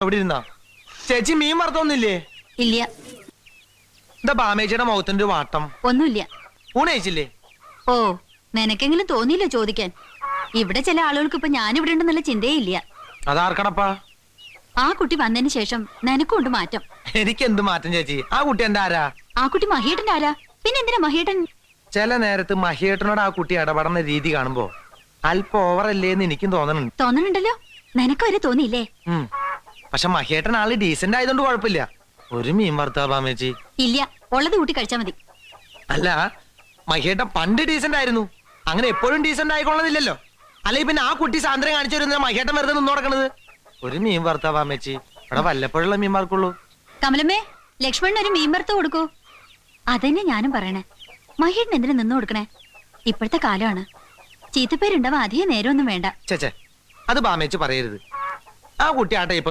എവിടെ ഇരുന്നാ ചേച്ചി മീൻ വറുത്തൊന്നില്ലേ? ഇല്ല. എന്താ ബാമേച്ചിയുടെ മുഖത്തിന്റെ ഒരു വാട്ടം? ഒന്നുമില്ല. ഊണ് കഴിച്ചില്ലേ? ഓ, നിനക്കെങ്കിലും തോന്നിയില്ല ചോദിക്കാൻ. ഇവിടെ ചില ആളുകൾക്ക് ഇപ്പൊ ഞാനിവിടെ ഉണ്ടെന്നുള്ള ചിന്തയേ ഇല്ല. അതാർക്കടപ്പാ? ആ കുട്ടി വന്നതിന് ശേഷം നിനക്കുണ്ട് മാറ്റം. എനിക്ക് എന്ത് മാറ്റം ചേച്ചി? ആ കുട്ടി എന്റെ ആരാ? ആ കുട്ടി മഹിയേട്ടന്റെ ആരാ? പിന്നെ എന്തിനാ മഹിയേട്ടൻ? ചില നേരത്ത് മഹിയേട്ടനോട് ആ കുട്ടി ഇടപെടുന്ന രീതി കാണുമ്പോ അല്പം ഓവറല്ലേന്ന് എനിക്കും തോന്നണുണ്ട്. തോന്നണുണ്ടല്ലോ. നിനക്ക് വരെ തോന്നിയില്ലേ? പക്ഷെ മഹിയേട്ടൻ ആള് ഡീസന്റ് ആയതുകൊണ്ട് കുഴപ്പമില്ല. ഒരു മീൻ വറുത്താ ബാമേച്ചി? ഇല്ല, ഉള്ളത് കൂട്ടി കഴിച്ചാ മതി. അല്ല, മഹിയേട്ടൻ പണ്ട് ഡീസന്റ് ആയിരുന്നു. അങ്ങനെ എപ്പോഴും ഡീസന്റ് ആയിക്കൊള്ളതില്ലല്ലോ. അല്ലെങ്കിൽ പിന്നെ ആ കുട്ടി സാന്ദ്രം കാണിച്ചു വരുന്ന മഹിയേട്ടൻ വെറുതെ നിന്ന് നടക്കണത്. ഒരു മീൻ വറുത്താ ബാമേച്ചി? ഇവിടെ വല്ലപ്പോഴുള്ള മീൻ വറുക്കുള്ളൂ. കമലമ്മേ, ലക്ഷ്മണൻ ഒരു മീൻ വറുത്ത് കൊടുക്കൂ. അതന്നെ ഞാനും പറയണേ. മഹിയേട്ടൻ എന്തിനു നിന്ന് കൊടുക്കണേ? ഇപ്പോഴത്തെ കാലമാണ്. ചീത്തപ്പേരുണ്ടാവാൻ അധികം നേരമൊന്നും വേണ്ട. ചേച്ചേ, അത് ബാമേച്ചി പറയരുത്. ആ കുട്ടി ആട്ടെ ഇപ്പൊ